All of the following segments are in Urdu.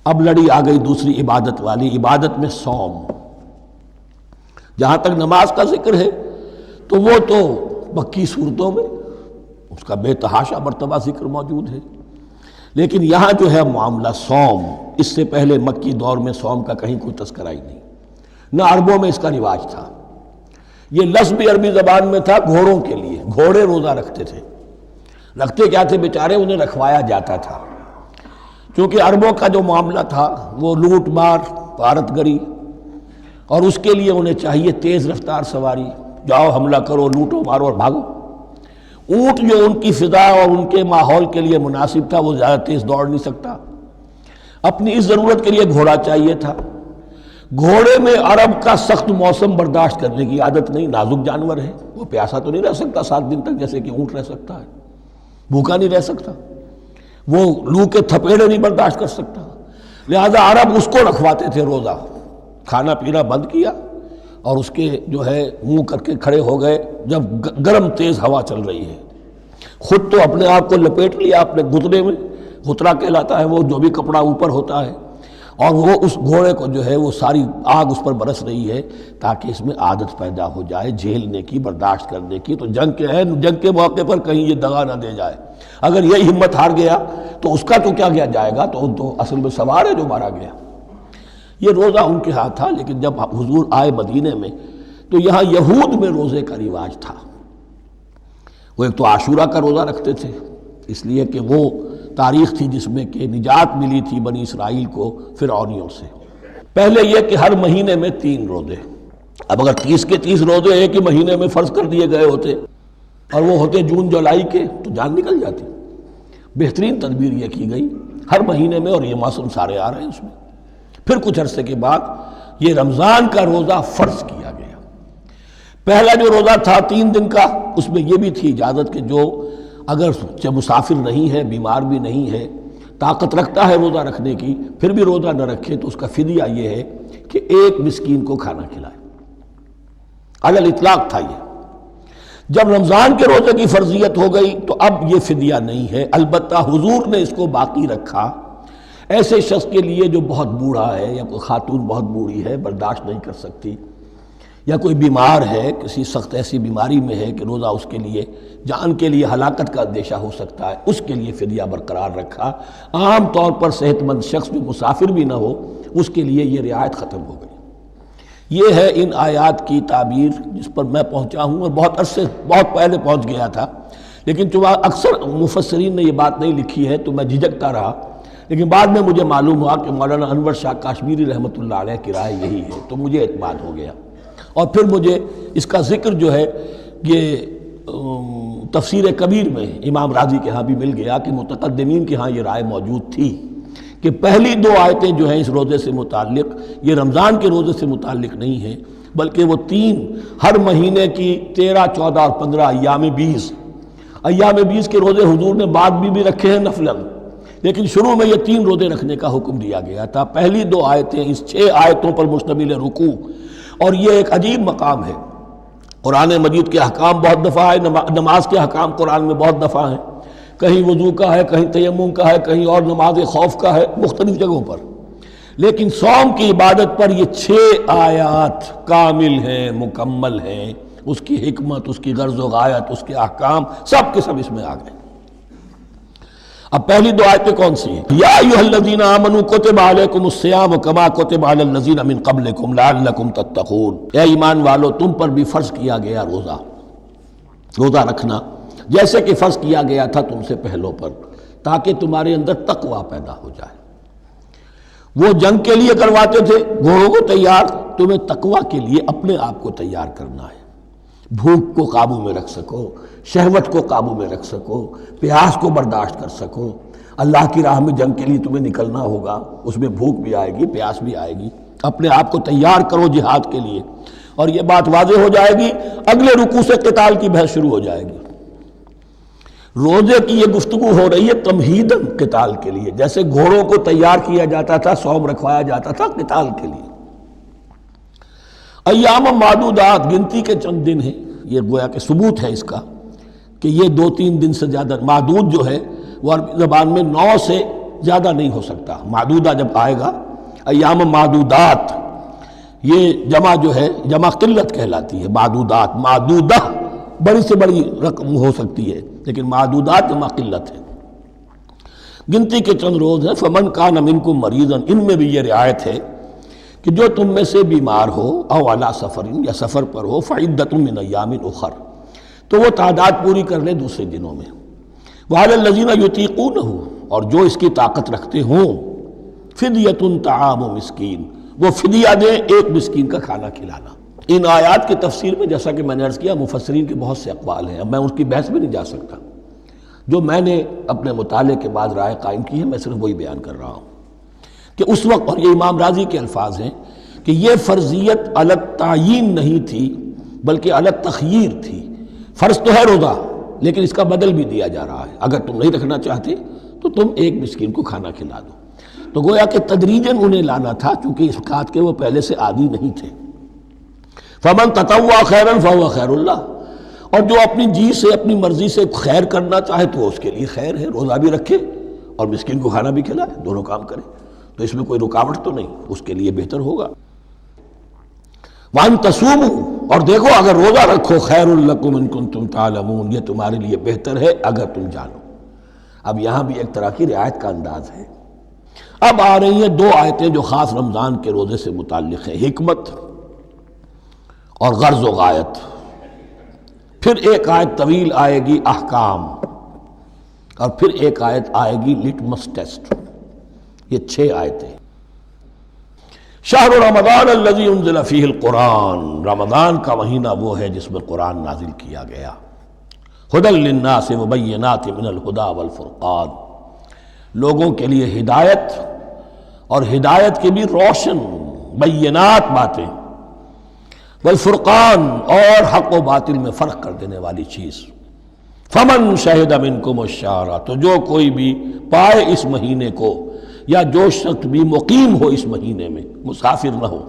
اب لڑی آ گئی دوسری عبادت والی، عبادت میں صوم۔ جہاں تک نماز کا ذکر ہے تو وہ تو مکی صورتوں میں اس کا بے تحاشا مرتبہ ذکر موجود ہے، لیکن یہاں جو ہے معاملہ صوم، اس سے پہلے مکی دور میں صوم کا کہیں کوئی تذکرہ ہی نہیں، نہ عربوں میں اس کا رواج تھا۔ یہ لفظ بھی عربی زبان میں تھا گھوڑوں کے لیے، گھوڑے روزہ رکھتے تھے۔ رکھتے کیا تھے بیچارے؟ انہیں رکھوایا جاتا تھا، کیونکہ عربوں کا جو معاملہ تھا وہ لوٹ مار، غارت گری، اور اس کے لیے انہیں چاہیے تیز رفتار سواری، جاؤ حملہ کرو، لوٹو مارو اور بھاگو۔ اونٹ جو ان کی فضا اور ان کے ماحول کے لیے مناسب تھا وہ زیادہ تیز دوڑ نہیں سکتا، اپنی اس ضرورت کے لیے گھوڑا چاہیے تھا۔ گھوڑے میں عرب کا سخت موسم برداشت کرنے کی عادت نہیں، نازک جانور ہے، وہ پیاسا تو نہیں رہ سکتا 7 دن تک جیسے کہ اونٹ رہ سکتا ہے، بھوکا نہیں رہ سکتا، وہ لو کے تھپیڑے نہیں برداشت کر سکتا، لہذا عرب اس کو رکھواتے تھے روزہ۔ کھانا پینا بند کیا اور اس کے جو ہے منہ کر کے کھڑے ہو گئے جب گرم تیز ہوا چل رہی ہے، خود تو اپنے آپ کو لپیٹ لیا اپنے گھٹنے میں، غترہ کہلاتا ہے وہ جو بھی کپڑا اوپر ہوتا ہے، اور وہ اس گھوڑے کو جو ہے وہ ساری آگ اس پر برس رہی ہے تاکہ اس میں عادت پیدا ہو جائے جھیلنے کی، برداشت کرنے کی۔ تو جنگ کے موقع پر کہیں یہ دغا نہ دے جائے، اگر یہ ہمت ہار گیا تو اس کا تو کیا کیا جائے گا، تو اصل میں سوار ہے جو مارا گیا۔ یہ روزہ ان کے ہاتھ تھا، لیکن جب حضور آئے مدینے میں تو یہاں یہود میں روزے کا رواج تھا۔ وہ ایک تو عاشورہ کا روزہ رکھتے تھے، اس لیے کہ وہ تاریخ تھی جس میں کہ نجات ملی تھی بنی اسرائیل کو فرعونیوں سے۔ پہلے یہ کہ ہر مہینے میں 3 روزے، اب اگر 30 کے 30 روزے ایک ہی مہینے میں فرض کر دیے گئے ہوتے اور وہ ہوتے جون جولائی کے تو جان نکل جاتی۔ بہترین تدبیر یہ کی گئی ہر مہینے میں، اور یہ موسم سارے آ رہے ہیں اس میں۔ پھر کچھ عرصے کے بعد یہ رمضان کا روزہ فرض کیا گیا۔ پہلا جو روزہ تھا 3 دن کا، اس میں یہ بھی تھی اجازت کہ جو اگر مسافر نہیں ہے، بیمار بھی نہیں ہے، طاقت رکھتا ہے روزہ رکھنے کی، پھر بھی روزہ نہ رکھے تو اس کا فدیہ یہ ہے کہ 1 مسکین کو کھانا کھلائے۔ علی الاطلاق تھا یہ۔ جب رمضان کے روزے کی فرضیت ہو گئی تو اب یہ فدیہ نہیں ہے، البتہ حضور نے اس کو باقی رکھا ایسے شخص کے لیے جو بہت بوڑھا ہے، یا کوئی خاتون بہت بوڑھی ہے برداشت نہیں کر سکتی، یا کوئی بیمار ہے، کسی سخت ایسی بیماری میں ہے کہ روزہ اس کے لیے جان کے لیے ہلاکت کا اندیشہ ہو سکتا ہے، اس کے لیے فدیہ برقرار رکھا۔ عام طور پر صحت مند شخص جو مسافر بھی نہ ہو اس کے لیے یہ رعایت ختم ہو گئی۔ یہ ہے ان آیات کی تعبیر جس پر میں پہنچا ہوں، اور بہت پہلے پہنچ گیا تھا، لیکن چونکہ اکثر مفسرین نے یہ بات نہیں لکھی ہے تو میں جھجکتا رہا، لیکن بعد میں مجھے معلوم ہوا کہ مولانا انور شاہ کاشمیری رحمۃ اللہ علیہ کی رائے یہی ہے، تو مجھے اعتماد ہو گیا۔ اور پھر مجھے اس کا ذکر جو ہے یہ تفسیر کبیر میں امام راضی کے ہاں بھی مل گیا کہ متقدمین کے ہاں یہ رائے موجود تھی کہ پہلی 2 آیتیں جو ہیں اس روزے سے متعلق یہ رمضان کے روزے سے متعلق نہیں ہیں، بلکہ وہ 3 ہر مہینے کی 13، 14 اور 15 ایام 20 کے روزے حضور نے بعد بھی رکھے ہیں نفلاً، لیکن شروع میں یہ 3 روزے رکھنے کا حکم دیا گیا تھا۔ پہلی 2 آیتیں اس 6 آیتوں پر مشتمل رکوع، اور یہ ایک عجیب مقام ہے۔ قرآن مجید کے احکام بہت دفعہ ہے، نماز کے احکام قرآن میں بہت دفعہ ہیں، کہیں وضو کا ہے، کہیں تیمم کا ہے، کہیں اور نماز خوف کا ہے، مختلف جگہوں پر، لیکن صوم کی عبادت پر یہ 6 آیات کامل ہیں، مکمل ہیں، اس کی حکمت، اس کی غرض و غایت، اس کے احکام سب کے سب اس میں آ گئے۔ اب پہلی 2 آیتیں کون سی ہیں؟ یا ایھا الذین آمنوا کتب علیکم الصیام کما کتب علی الذین من قبلکم لعلکم تتقون، اے ایمان والو تم پر بھی فرض کیا گیا روزہ رکھنا جیسے کہ فرض کیا گیا تھا تم سے پہلوں پر، تاکہ تمہارے اندر تقوی پیدا ہو جائے۔ وہ جنگ کے لیے کرواتے تھے گھوڑوں کو تیار، تمہیں تقوی کے لیے اپنے آپ کو تیار کرنا ہے، بھوک کو قابو میں رکھ سکو، شہوت کو قابو میں رکھ سکو، پیاس کو برداشت کر سکو۔ اللہ کی راہ میں جنگ کے لیے تمہیں نکلنا ہوگا، اس میں بھوک بھی آئے گی، پیاس بھی آئے گی، اپنے آپ کو تیار کرو جہاد کے لیے۔ اور یہ بات واضح ہو جائے گی، اگلے رکوع سے قتال کی بحث شروع ہو جائے گی۔ روزے کی یہ گفتگو ہو رہی ہے تمہیداً قتال کے لیے، جیسے گھوڑوں کو تیار کیا جاتا تھا، صوم رکھوایا جاتا تھا قتال کے لیے۔ ایام معدودات، گنتی کے چند دن ہیں، یہ گویا کہ ثبوت ہے اس کا کہ یہ 2-3 دن سے زیادہ، معدود جو ہے وہ عربی زبان میں 9 سے زیادہ نہیں ہو سکتا. معدودہ جب آئے گا، ایام معدودات، یہ جمع جو ہے جمع قلت کہلاتی ہے. معدودات، معدودہ بڑی سے بڑی رقم ہو سکتی ہے، لیکن معدودات جمع قلت ہے. گنتی کے چند روز ہیں. فمن کان منکم مریضا، ان میں بھی یہ رعایت ہے کہ جو تم میں سے بیمار ہو، او علی سفر، یا سفر پر ہو، فعدۃ من ایام اخر، تو وہ تعداد پوری کر لے دوسرے دنوں میں. وعلی الذین یطیقونہ، اور جو اس کی طاقت رکھتے ہوں، فدیۃ طعام مسکین، وہ فدیہ دیں ایک مسکین کا کھانا کھلانا. ان آیات کی تفسیر میں جیسا کہ میں نے عرض کیا مفسرین کے بہت سے اقوال ہیں، اب میں اس کی بحث میں نہیں جا سکتا. جو میں نے اپنے مطالعے کے بعد رائے قائم کی ہے میں صرف وہی بیان کر رہا ہوں کہ اس وقت، اور یہ امام راضی کے الفاظ ہیں کہ یہ فرضیت علی التعیین نہیں تھی بلکہ علی التخییر تھی. فرض تو ہے روزہ، لیکن اس کا بدل بھی دیا جا رہا ہے. اگر تم نہیں رکھنا چاہتے تو تم ایک مسکین کو کھانا کھلا دو. تو گویا کہ تدریجاً انہیں لانا تھا، چونکہ اس بات کے وہ پہلے سے عادی نہیں تھے. فمن تطوع خیرا فهو خیر اللہ، اور جو اپنی جی سے اپنی مرضی سے خیر کرنا چاہے تو اس کے لیے خیر ہے. روزہ بھی رکھے اور مسکین کو کھانا بھی کھلائے، دونوں کام کرے، تو اس میں کوئی رکاوٹ تو نہیں، اس کے لیے بہتر ہوگا. وَأَن تَصُومُوا، اور دیکھو اگر روزہ رکھو، خیر لکم ان کنتم تعلمون، یہ تمہارے لیے بہتر ہے اگر تم جانو. اب یہاں بھی ایک طرح کی رعایت کا انداز ہے. اب آ رہی ہیں دو آیتیں جو خاص رمضان کے روزے سے متعلق ہیں، حکمت اور غرض و غایت. پھر ایک آیت طویل آئے گی احکام، اور پھر ایک آیت آئے گی لٹمس ٹیسٹ. یہ 6 آیتیں. شہر رمضان الذی انزل فیہ القرآن، رمضان کا مہینہ وہ ہے جس میں قرآن نازل کیا گیا. ھدی للناس وبینات من الھدی والفرقان، لوگوں کے لیے ہدایت، اور ہدایت کے بھی روشن بینات باتیں، والفرقان، اور حق و باطل میں فرق کر دینے والی چیز. فمن شہد منکم الشہر، تو جو کوئی بھی پائے اس مہینے کو، یا جو شخص بھی مقیم ہو اس مہینے میں، مسافر نہ ہو،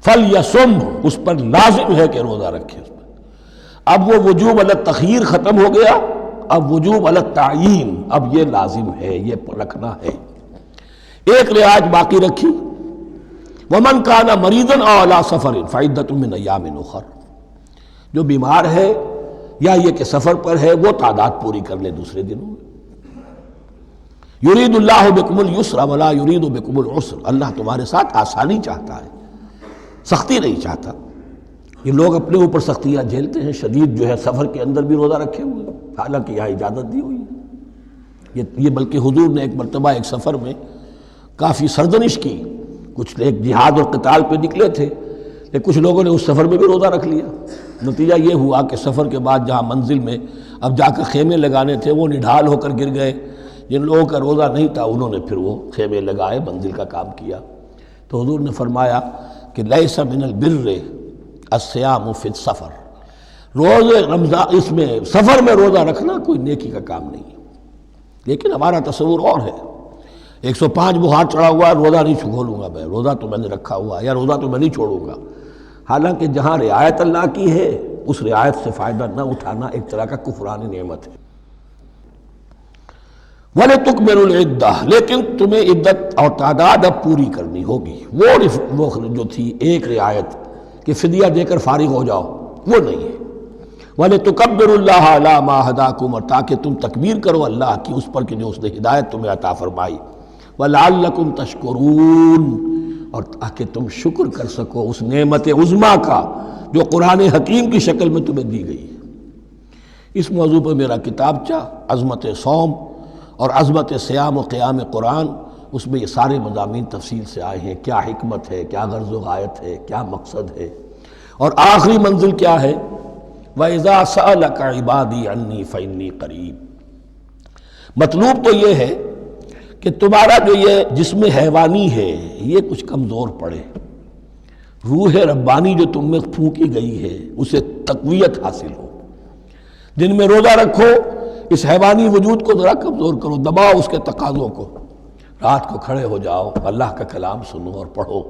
فلیصم، اس پر لازم ہے کہ روزہ رکھے. اب وہ وجوب علی التخییر ختم ہو گیا، اب وجوب علی التعیین، اب یہ لازم ہے، یہ رکھنا ہے. ایک رعایت باقی رکھی، ومن کان مریضا او علی سفر فعدۃ من ایام اخر، جو بیمار ہے یا یہ کہ سفر پر ہے وہ تعداد پوری کر لے دوسرے دنوں میں. یرید اللہ بکم الیسر ولا یرید بکم العسر، اللہ تمہارے ساتھ آسانی چاہتا ہے، سختی نہیں چاہتا. یہ لوگ اپنے اوپر سختیاں جھیلتے ہیں. شدید جو ہے سفر کے اندر بھی روزہ رکھے ہوئے، حالانکہ یہاں اجازت دی ہوئی ہے. یہ بلکہ حضور نے ایک مرتبہ ایک سفر میں کافی سرزنش کی. کچھ ایک جہاد اور قتال پہ نکلے تھے، لیکن کچھ لوگوں نے اس سفر میں بھی روزہ رکھ لیا. نتیجہ یہ ہوا کہ سفر کے بعد جہاں منزل میں اب جا کر خیمے لگانے تھے وہ نڈھال ہو کر گر گئے. جن لوگوں کا روزہ نہیں تھا انہوں نے پھر وہ خیمے لگائے، منزل کا کام کیا. تو حضور نے فرمایا کہ لیس من البر الصیام فی السفر، روزے رمضان اس میں سفر میں روزہ رکھنا کوئی نیکی کا کام نہیں ہے. لیکن ہمارا تصور اور ہے، 105 بخار چڑھا ہوا ہے، روزہ نہیں کھولوں گا میں، روزہ تو میں نے رکھا ہوا ہے، یا روزہ تو میں نہیں چھوڑوں گا. حالانکہ جہاں رعایت اللہ کی ہے اس رعایت سے فائدہ نہ اٹھانا ایک طرح کا کفران نعمت ہے. وَلِتُكْمِلُوا الْعِدَّةَ، لیکن تمہیں عدت اور تعداد اب پوری کرنی ہوگی. وہ جو تھی ایک رعایت کہ فدیہ دے کر فارغ ہو جاؤ، وہ نہیں ہے. وَلِتُكَبِّرُوا اللَّهَ عَلَىٰ مَا هَدَاكُمْ، اور تاکہ تم تکبیر کرو اللہ کی اس پر کہ جو اس نے ہدایت تمہیں عطا فرمائی. وَلَعَلَّكُمْ تَشْكُرُونَ، اور تاکہ تم شکر کر سکو اس نعمت عظمیٰ کا جو قرآن حکیم کی شکل میں تمہیں دی گئی. اس موضوع پر میرا کتابچہ عظمت صوم اور عظمت صیام و قیام قرآن، اس میں یہ سارے مضامین تفصیل سے آئے ہیں. کیا حکمت ہے، کیا غرض و غایت ہے، کیا مقصد ہے، اور آخری منزل کیا ہے. وَإِذَا سَأَلَكَ عِبَادِي عَنِّي فَإِنِّي قَرِيبٌ. مطلوب تو یہ ہے کہ تمہارا جو یہ جسم حیوانی ہے یہ کچھ کمزور پڑے، روح ربانی جو تم میں پھونکی گئی ہے اسے تقویت حاصل ہو. دن میں روزہ رکھو، اس حیوانی وجود کو ذرا کمزور کرو، دباؤ اس کے تقاضوں کو. رات کو کھڑے ہو جاؤ، اللہ کا کلام سنو اور پڑھو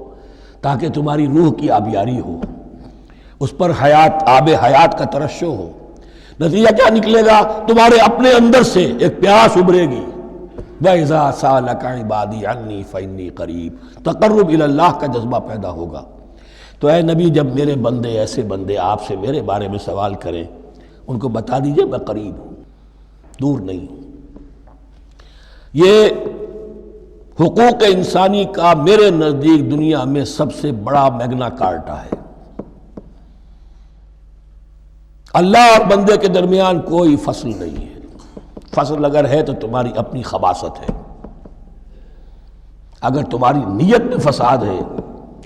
تاکہ تمہاری روح کی آبیاری ہو، اس پر حیات، آب حیات کا ترشح ہو. نتیجہ کیا نکلے گا؟ تمہارے اپنے اندر سے ایک پیاس ابھرے گی وَإِذَا سَأَلَكَ عِبَادِي عَنِّي فَإِنِّي قَرِيب، تقرب الی اللہ کا جذبہ پیدا ہوگا۔ تو اے نبی جب میرے بندے، ایسے بندے آپ سے میرے بارے میں سوال کریں، ان کو بتا دیجئے میں قریب ہوں، دور نہیں ہوں۔ یہ حقوق انسانی کا میرے نزدیک دنیا میں سب سے بڑا میگنا کارٹا ہے۔ اللہ اور بندے کے درمیان کوئی فصل نہیں ہے، فصل اگر ہے تو تمہاری اپنی خباثت ہے، اگر تمہاری نیت میں فساد ہے،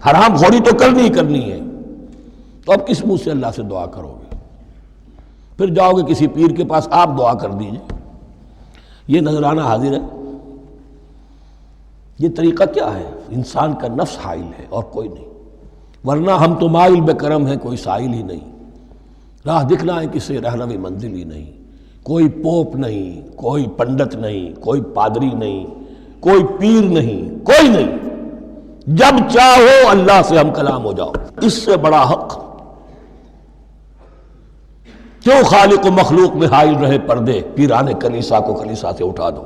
حرام خوری تو کرنی ہی کرنی ہے، تو اب کس منہ سے اللہ سے دعا کرو گے؟ پھر جاؤ گے کسی پیر کے پاس، آپ دعا کر دیجئے، یہ نذرانہ حاضر ہے؟ یہ طریقہ کیا ہے؟ انسان کا نفس حائل ہے اور کوئی نہیں، ورنہ ہم تو مائل بے کرم ہیں، کوئی سائل ہی نہیں، راہ دکھنا ہے کسی رہنوی منزل ہی نہیں، کوئی پوپ نہیں، کوئی پنڈت نہیں، کوئی پادری نہیں، کوئی پیر نہیں، کوئی نہیں، جب چاہو اللہ سے ہم کلام ہو جاؤ، اس سے بڑا حق کیوں خالق و مخلوق میں حائل رہے پردے، پیران کلیسا کو کلیسا سے اٹھا دو،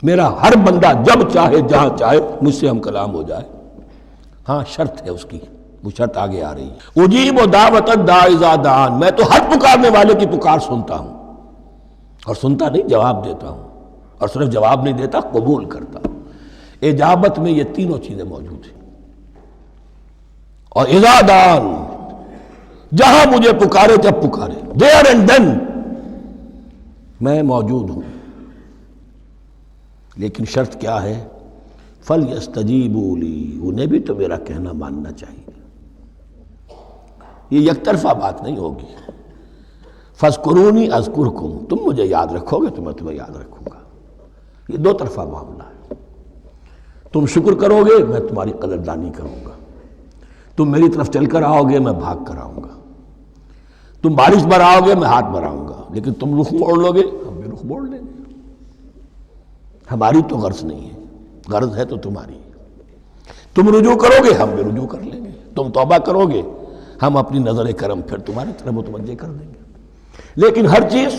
میرا ہر بندہ جب چاہے جہاں چاہے مجھ سے ہم کلام ہو جائے۔ ہاں شرط ہے اس کی، وہ شرط آگے آ رہی ہے، اجیب دعوت الداعی اذا دعان، میں تو ہر پکارنے والے کی پکار سنتا ہوں، اور سنتا نہیں جواب دیتا ہوں، اور صرف جواب نہیں دیتا قبول کرتا ہوں۔ اجابت میں یہ تینوں چیزیں موجود ہیں، اور اذا دعان، جہاں مجھے پکارے جب پکارے، دیر اینڈ دین میں موجود ہوں، لیکن شرط کیا ہے؟ فَلْيَسْتَجِيبُوا لِي، انہیں بھی تو میرا کہنا ماننا چاہیے، یہ یک طرفہ بات نہیں ہوگی۔ فَاذْكُرُونِي أَذْكُرْكُمْ، تم مجھے یاد رکھو گے تو میں تمہیں یاد رکھوں گا، یہ دو طرفہ معاملہ ہے۔ تم شکر کرو گے میں تمہاری قدردانی کروں گا، تم میری طرف چل کر آؤ گے میں بھاگ کر آؤں گا، تم بارش برآؤ گے میں ہاتھ بڑھاؤں گا، لیکن تم رخ موڑ لو گے ہم بھی رخ موڑ لیں گے۔ ہماری تو غرض نہیں ہے، غرض ہے تو تمہاری، تم رجوع کرو گے ہم بھی رجوع کر لیں گے، تم توبہ کرو گے ہم اپنی نظر کرم پھر تمہاری طرف متوجہ کر دیں گے۔ لیکن ہر چیز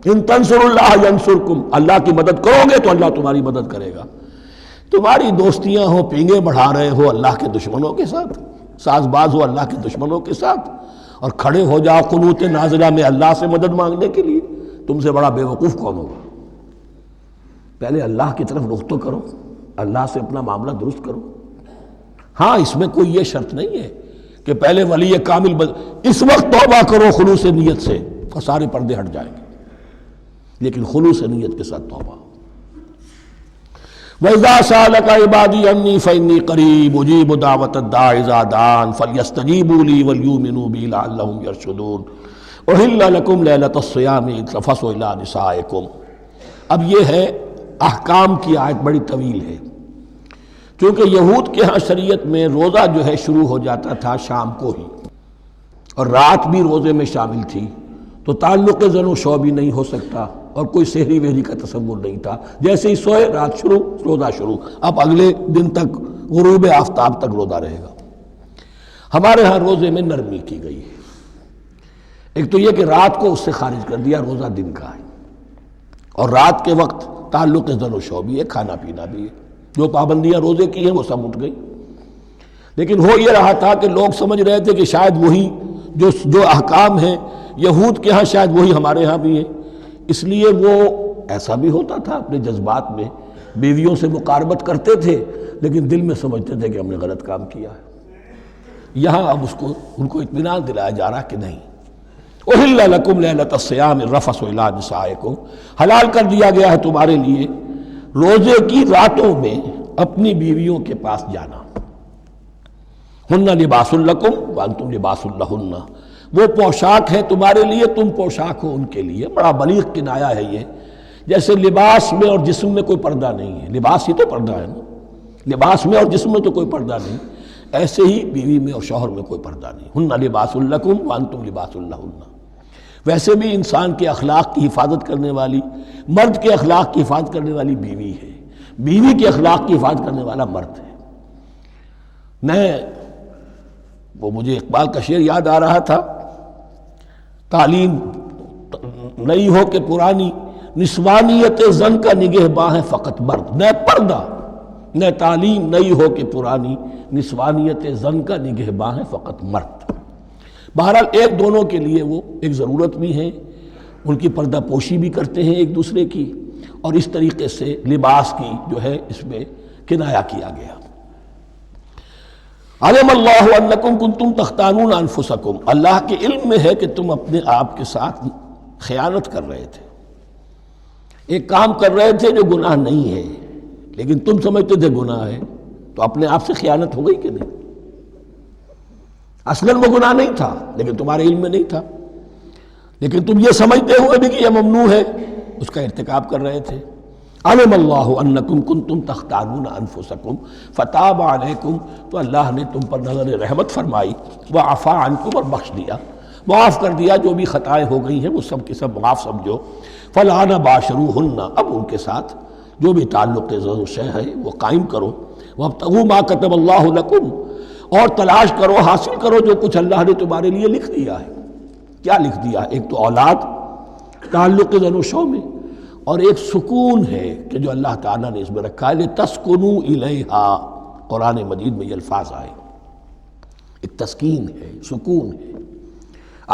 ان تنصر اللہ ینصرکم، اللہ کی مدد کرو گے تو اللہ تمہاری مدد کرے گا۔ تمہاری دوستیاں ہو، پینگے بڑھا رہے ہو اللہ کے دشمنوں کے ساتھ، ساز باز ہو اللہ کے دشمنوں کے ساتھ، اور کھڑے ہو جاؤ قنوت نازلہ میں اللہ سے مدد مانگنے کے لیے، تم سے بڑا بے وقوف کون ہوگا؟ پہلے اللہ کی طرف رخ تو کرو، اللہ سے اپنا معاملہ درست کرو۔ ہاں اس میں کوئی یہ شرط نہیں ہے کہ پہلے ولی کامل اس وقت توبہ کرو خلوص نیت سے اور سارے پردے ہٹ جائیں گے، لیکن خلوص نیت کے ساتھ توبہ۔ وَإِذَا سَأَلَكَ عِبَادِي عَنِّي فَإِنِّي قَرِيبٌ أُجِيبُ دَعْوَةَ الدَّاعِ إِذَا دَعَانِ فَلْيَسْتَجِيبُوا لِي وَلْيُؤْمِنُوا بِي لَعَلَّهُمْ يَرْشُدُونَ أُحِلَّ لَكُمْ لَيْلَةَ الصِّيَامِ الرَّفَثُ إِلَىٰ نِسَائِكُمْ۔ اب یہ ہے احکام کی آیت، بڑی طویل ہے، کیونکہ یہود کے ہاں شریعت میں روزہ جو ہے شروع ہو جاتا تھا شام کو ہی، اور رات بھی روزے میں شامل تھی، تو تعلق زن و شو بھی نہیں ہو سکتا، اور کوئی سحری وحری کا تصور نہیں تھا، جیسے ہی سوئے رات شروع روزہ شروع، اب اگلے دن تک غروب آفتاب تک روزہ رہے گا۔ ہمارے ہاں روزے میں نرمی کی گئی ہے، ایک تو یہ کہ رات کو اس سے خارج کر دیا، روزہ دن کا ہے، اور رات کے وقت تعلق زن و شو بھی ہے، کھانا پینا بھی ہے، جو پابندیاں روزے کی ہیں وہ سب اٹھ گئی۔ لیکن ہو یہ رہا تھا کہ لوگ سمجھ رہے تھے کہ شاید وہی جو احکام ہیں یہود کے ہاں شاید وہی ہمارے ہاں بھی ہیں، اس لیے وہ ایسا بھی ہوتا تھا اپنے جذبات میں بیویوں سے مقاربت کرتے تھے، لیکن دل میں سمجھتے تھے کہ ہم نے غلط کام کیا ہے۔ یہاں اب ان کو اطمینان دلایا جا رہا کہ نہیں، احل لکم لیلۃ الصیام الرفث الی نسائکم، حلال کر دیا گیا ہے تمہارے لیے روزے کی راتوں میں اپنی بیویوں کے پاس جانا۔ ہن لباس لکم وانتم لباس لہن، وہ پوشاک ہے تمہارے لیے، تم پوشاک ہو ان کے لیے۔ بڑا بلیغ کنایا ہے یہ، جیسے لباس میں اور جسم میں کوئی پردہ نہیں ہے، لباس ہی تو پردہ ہے نا، لباس میں اور جسم میں تو کوئی پردہ نہیں، ایسے ہی بیوی میں اور شوہر میں کوئی پردہ نہیں۔ ہن لباس لکم وانتم لباس لہن۔ ویسے بھی انسان کے اخلاق کی حفاظت کرنے والی، مرد کے اخلاق کی حفاظت کرنے والی بیوی ہے، بیوی کے اخلاق کی حفاظت کرنے والا مرد ہے۔ وہ مجھے اقبال کا شعر یاد آ رہا تھا، تعلیم نئی ہو کہ پرانی، نسوانیت زن کا نگہباں ہے فقط مرد، نہ پردہ نہ تعلیم نئی ہو کہ پرانی، نسوانیت زن کا نگہباں ہے فقط مرد۔ بہرحال ایک دونوں کے لیے وہ ایک ضرورت بھی ہے، ان کی پردہ پوشی بھی کرتے ہیں ایک دوسرے کی، اور اس طریقے سے لباس کی جو ہے اس میں کنایا کیا گیا۔ علم اللہ انکم کنتم تختانون انفسکم، اللہ کے علم میں ہے کہ تم اپنے آپ کے ساتھ خیانت کر رہے تھے، ایک کام کر رہے تھے جو گناہ نہیں ہے لیکن تم سمجھتے تھے گناہ ہے، تو اپنے آپ سے خیانت ہو گئی کہ نہیں؟ اصلاً وہ گناہ نہیں تھا لیکن تمہارے علم میں نہیں تھا، لیکن تم یہ سمجھتے ہوئے بھی کہ یہ ممنوع ہے اس کا ارتکاب کر رہے تھے۔ علم اللہ انکم کنتم تختانون انفسکم فتاب علیکم، تو اللہ نے تم پر نظر رحمت فرمائی، وعفا عنکم، اور بخش دیا، معاف کر دیا، جو بھی خطائیں ہو گئی ہیں وہ سب کے سب معاف سمجھو۔ فالآن باشروہن، اب ان کے ساتھ جو بھی تعلق زر و شے ہے وہ قائم کرو، وابتغوا ما کتب اللہ لکم، اور تلاش کرو، حاصل کرو جو کچھ اللہ نے تمہارے لیے لکھ دیا ہے۔ کیا لکھ دیا ہے؟ ایک تو اولاد تعلق زر و شو میں، اور ایک سکون ہے کہ جو اللہ تعالیٰ نے اس میں رکھا ہے، لِتَسْكُنُوا إِلَيْهَا، قرآن مجید میں یہ الفاظ آئے، ایک تسکین ہے، سکون ہے،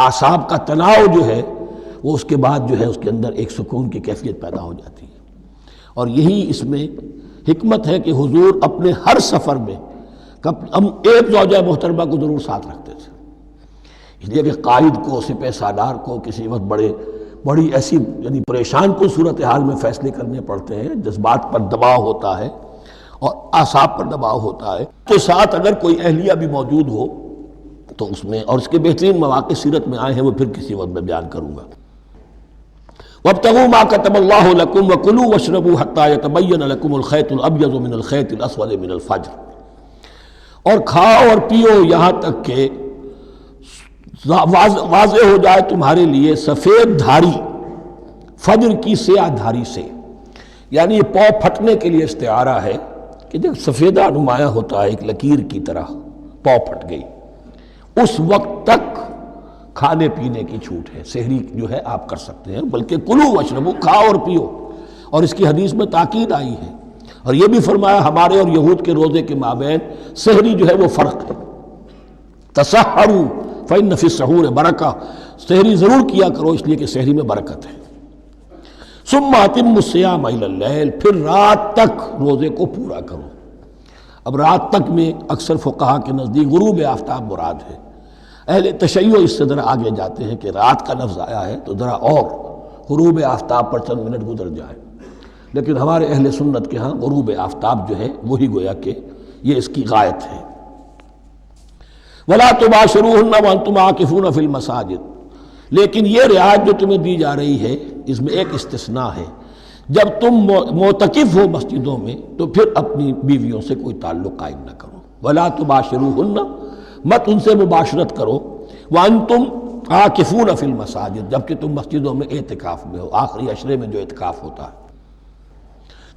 اعصاب کا تناؤ جو ہے وہ اس کے بعد جو ہے اس کے اندر ایک سکون کی کیفیت پیدا ہو جاتی ہے۔ اور یہی اس میں حکمت ہے کہ حضور اپنے ہر سفر میں ہم ایک زوجہ محترمہ کو ضرور ساتھ رکھتے تھے، اس لیے کہ قائد کو، سپہ سالار کو کسی وقت بڑی ایسی یعنی پریشان کن صورتحال میں فیصلے کرنے پڑتے ہیں، جذبات پر دباؤ ہوتا ہے اور اعصاب پر دباؤ ہوتا ہے، تو ساتھ اگر کوئی اہلیہ بھی موجود ہو تو اس میں، اور اس کے بہترین مواقع سیرت میں آئے ہیں، وہ پھر کسی وقت میں بیان کروں گا۔ وَابْتَغُوا مَا كَتَبَ اللَّهُ لَكُمْ وَكُلُوا وَاشْرَبُوا حَتَّى يَتَبَيَّنَ لَكُمُ الْخَيْطُ الْأَبْيَضُ مِنَ الْخَيْطِ الْأَسْوَدِ مِنَ الْفَجْرِ، اور کھاؤ اور پیو یہاں تک کہ واضح ہو جائے تمہارے لیے سفید دھاری فجر کی سیاہ دھاری سے، یعنی یہ پاؤں پھٹنے کے لیے استعارہ ہے کہ جب سفیدہ نمایاں ہوتا ہے ایک لکیر کی طرح، پاؤں پھٹ گئی، اس وقت تک کھانے پینے کی چھوٹ ہے، سحری جو ہے آپ کر سکتے ہیں، بلکہ کلو واشربو، کھاؤ اور پیو، اور اس کی حدیث میں تاکید آئی ہے، اور یہ بھی فرمایا ہمارے اور یہود کے روزے کے مابین سحری جو ہے وہ فرق ہے۔ تسحروا فإن فی السحور برکہ، سحری ضرور کیا کرو اس لیے کہ سحری میں برکت ہے۔ ثم اتموا الصیام الی اللیل، پھر رات تک روزے کو پورا کرو۔ اب رات تک میں اکثر فقہا کے نزدیک غروب آفتاب مراد ہے، اہل تشیع اس سے ذرا آگے جاتے ہیں کہ رات کا لفظ آیا ہے تو ذرا اور غروب آفتاب پر چند منٹ گزر جائے، لیکن ہمارے اہل سنت کے ہاں غروب آفتاب جو ہے وہی گویا کہ یہ اس کی غایت ہے۔ وَلَا تُبَاشِرُوهُنَّ وَأَنْتُمْ عَاكِفُونَ فِي الْمَسَاجِدِ، لیکن یہ رعایت جو تمہیں دی جا رہی ہے اس میں ایک استثناء ہے، جب تم معتکف ہو مسجدوں میں تو پھر اپنی بیویوں سے کوئی تعلق قائم نہ کرو۔ وَلَا تُبَاشِرُوهُنَّ، مت ان سے مباشرت کرو، وَأَنْتُمْ عَاكِفُونَ فِي الْمَسَاجِدِ، جبکہ تم مسجدوں میں اعتکاف میں ہو، آخری عشرے میں جو اعتکاف ہوتا ہے۔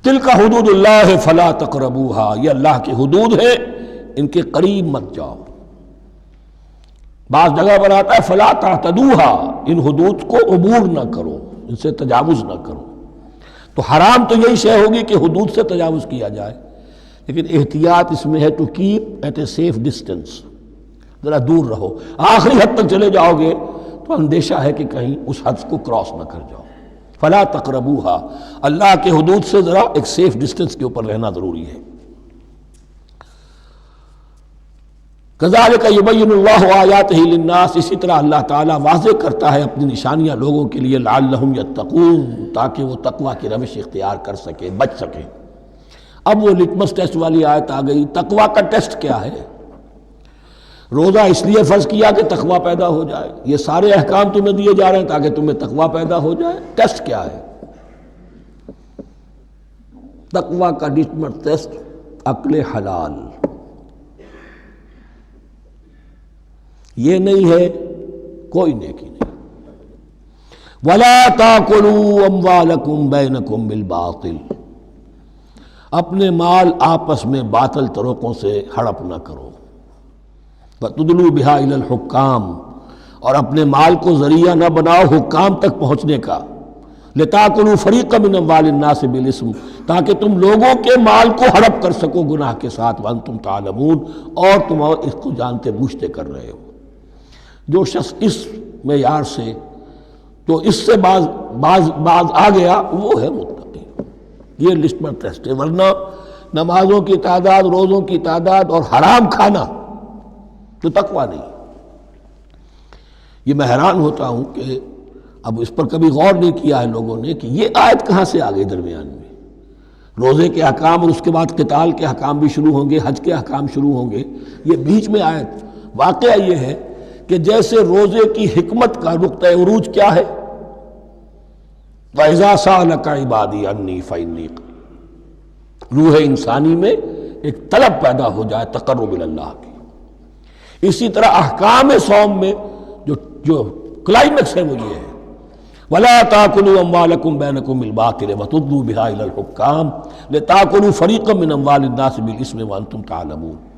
تِلْكَ حُدُودُ اللَّهِ فَلَا تَقْرَبُوهَا، یہ اللہ کی حدود ہے، ان کے قریب مت جاؤ۔ بعض جگہ پر آتا ہے فلا تعتدوها، ان حدود کو عبور نہ کرو، ان سے تجاوز نہ کرو، تو حرام تو یہی شے ہوگی کہ حدود سے تجاوز کیا جائے، لیکن احتیاط اس میں ہے to keep at a safe distance, ذرا دور رہو، آخری حد تک چلے جاؤ گے تو اندیشہ ہے کہ کہیں اس حد کو کراس نہ کر جاؤ۔ فلا تقربوها، اللہ کے حدود سے ذرا ایک سیف ڈسٹینس کے اوپر رہنا ضروری ہے۔ کذالک یبین اللہ آیاتہ للناس، اسی طرح اللہ تعالیٰ واضح کرتا ہے اپنی نشانیاں لوگوں کے لیے، لعلہم یتقون، تاکہ وہ تقوی کی روش اختیار کر سکے، بچ سکے۔ اب وہ لٹمس ٹیسٹ والی آیت آ گئی، تقوی کا ٹیسٹ کیا ہے؟ روزہ اس لیے فرض کیا کہ تقوی پیدا ہو جائے، یہ سارے احکام تمہیں دیے جا رہے ہیں تاکہ تمہیں تقوی پیدا ہو جائے، ٹیسٹ کیا ہے؟ تقوی کا لٹمس ٹیسٹ عقل حلال، یہ نہیں ہے کوئی نیکی نہیں۔ وَلَا تَأْكُلُوا أَمْوَالَكُمْ بَيْنَكُمْ بِالْبَاطِلِ، اپنے مال آپس میں باطل طریقوں سے ہڑپ نہ کرو۔ وَتُدْلُوا بِهَا إِلَى الْحُكَّامِ، اور اپنے مال کو ذریعہ نہ بناؤ حکام تک پہنچنے کا، لتاکلوا فریقا من اموال الناس بالاسم، تاکہ تم لوگوں کے مال کو ہڑپ کر سکو گناہ کے ساتھ، وانتم تعلمون، اور تم اس کو جانتے بوجھتے کر رہے ہو۔ جو شخص اس معیار سے تو اس سے باز آ گیا وہ ہے متقی۔ یہ لسٹ پر ٹیسٹ ہے، ورنہ نمازوں کی تعداد، روزوں کی تعداد اور حرام کھانا تو تقویٰ نہیں۔ یہ میں حیران ہوتا ہوں کہ اب اس پر کبھی غور نہیں کیا ہے لوگوں نے کہ یہ آیت کہاں سے آ گئی درمیان میں۔ روزے کے احکام اور اس کے بعد قتال کے احکام بھی شروع ہوں گے، حج کے احکام شروع ہوں گے، یہ بیچ میں آیت۔ واقعہ یہ ہے کہ جیسے روزے کی حکمت کا نقطہ عروج کیا ہے، وَإِذَا سَأَلَكَ عِبَادِي عَنِّي فَإِنِّي قَرِيبٌ، روح انسانی میں ایک طلب پیدا ہو جائے تقرب اللہ کی۔ اسی طرح احکام صوم میں جو کلائمیکس ہے وہ یہ ہے، وَلَا تَأْكُلُوا أَمْوَالَكُمْ بَيْنَكُمْ بِالْبَاطِلِ وَتُدْلُوا بِهَا إِلَى الْحُكَّامِ لِتَأْكُلُوا فَرِيقًا مِّنْ أَمْوَالِ النَّاسِ بِالْإِثْمِ وَأَنْتُمْ تَعْلَمُونَ۔